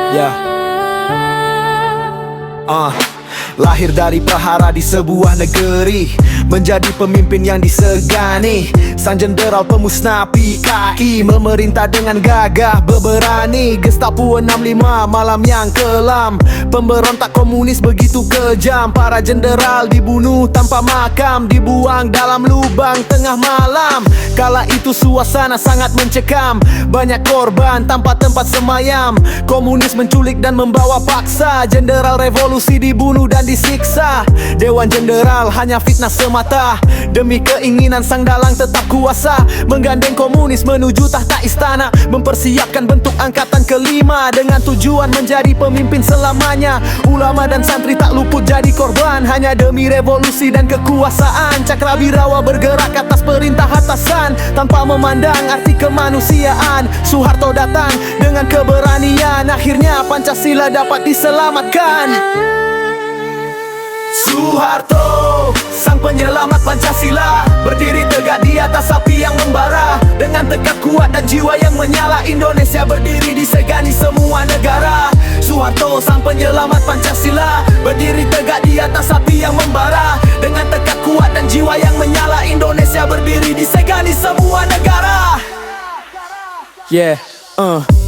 Ya. Lahir dari prahara di sebuah negeri, menjadi pemimpin yang disegani. Sang jenderal pemusnah PKI, memerintah dengan gagah berberani. Gestapo 65 malam yang kelam, pemberontak komunis begitu kejam. Para jenderal dibunuh tanpa makam, dibuang dalam lubang tengah malam. Kala itu suasana sangat mencekam, banyak korban tanpa tempat semayam. Komunis menculik dan membawa paksa, jenderal revolusi dibunuh dan disiksa. Dewan jenderal hanya fitnah semata, demi keinginan sang dalang tetap kuasa. Menggandeng komunis menuju tahta istana, mempersiapkan bentuk angkatan kelima, dengan tujuan menjadi pemimpin selamanya. Ulama dan santri tak luput jadi korban, hanya demi revolusi dan kekuasaan. Cakrawirawa bergerak atas perintah atasan, tanpa memandang arti kemanusiaan. Soeharto datang dengan keberanian, akhirnya Pancasila dapat diselamatkan. Soeharto, sang penyelamat Pancasila, berdiri tegak di atas api yang membara. Dengan tekad kuat dan jiwa yang menyala, Indonesia berdiri disegani semua negara. Soeharto, sang penyelamat Pancasila, berdiri tegak di atas api yang membara. Dengan tekad kuat dan jiwa yang menyala, Indonesia berdiri disegani semua negara.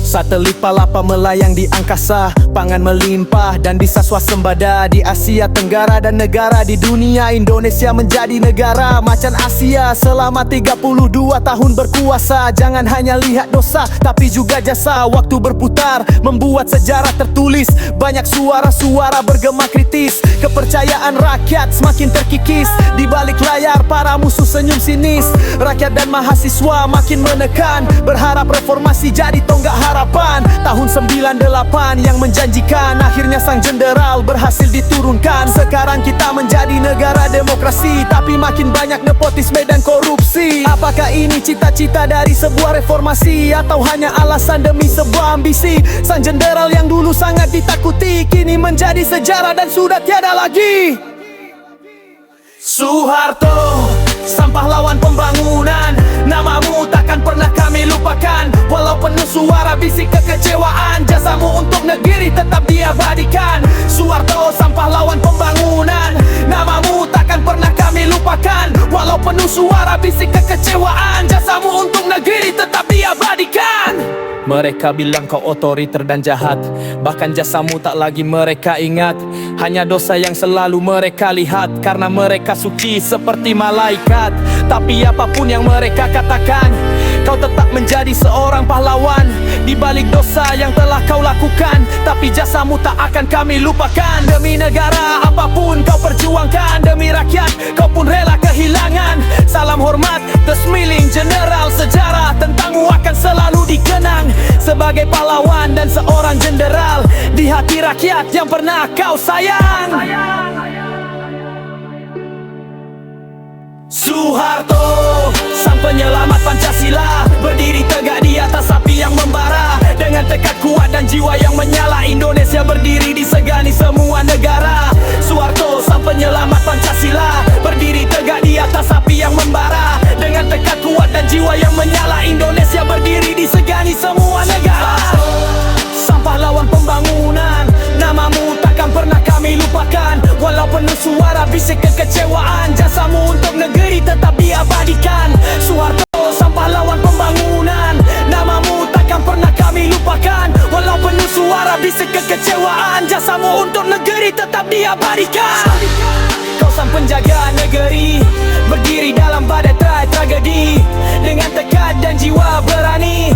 Satelit palapa melayang di angkasa, pangan melimpah dan bisa swasembada. Di Asia Tenggara dan negara di dunia, Indonesia menjadi negara macan Asia. Selama 32 tahun berkuasa, jangan hanya lihat dosa tapi juga jasa. Waktu berputar membuat sejarah tertulis, banyak suara-suara bergema kritis. Kepercayaan rakyat semakin terkikis, di balik layar para musuh senyum sinis. Rakyat dan mahasiswa makin menekan, berharap reformasi jadi tonggak harapan. Tahun 98 yang menjanjikan, akhirnya sang jenderal berhasil diturunkan. Sekarang kita menjadi negara demokrasi, tapi makin banyak nepotisme dan korupsi. Apakah ini cita-cita dari sebuah reformasi, atau hanya alasan demi sebuah ambisi? Sang jenderal yang dulu sangat ditakuti, kini menjadi sejarah dan sudah tiada lagi. Soeharto, sang pahlawan pembangunan, namamu takkan pernah kami lupakan. Walau penuh suara bisik kekecewaan, jasamu untuk negeri tetap diabadikan. Soeharto, sang pahlawan pembangunan, namamu takkan pernah kami lupakan. Walau penuh suara bisik kekecewaan, jasamu untuk negeri tetap diabadikan. Mereka bilang kau otoriter dan jahat, bahkan jasamu tak lagi mereka ingat. Hanya dosa yang selalu mereka lihat, karena mereka suci seperti malaikat. Tapi apapun yang mereka katakan, kau tetap menjadi seorang pahlawan. Di balik dosa yang telah kau lakukan, tapi jasamu tak akan kami lupakan. Demi negara apapun kau perjuangkan, demi rakyat kau pun rela kehilangan. Salam hormat, The Smiling General, sejarah tentangmu akan selalu dikenang. Sebagai pahlawan dan seorang jenderal di hati rakyat yang pernah kau sayang. Soeharto, sang penyelamat Pancasila, berdiri tegak di atas api yang membara. Dengan tekad kuat dan jiwa yang menyala, Indonesia berdiri disegani semua negara. Soeharto, sang penyelamat Pancasila, berdiri tegak di atas api yang membara. Dengan tekad kuat dan jiwa yang menyala, Indonesia berdiri disegani semua negara. Sang pahlawan pembangunan, namamu takkan pernah kami lupakan. Walau penuh suara bisik kekecewaan, jasamu untuk negeri tetap diabadikan. Soeharto, sang pahlawan pembangunan, namamu takkan pernah kami lupakan. Walau penuh suara bisik kekecewaan, jasamu untuk negeri tetap diabadikan. Kau sang penjaga negeri, berdiri dalam badai tragedi. Dengan tekad dan jiwa berani,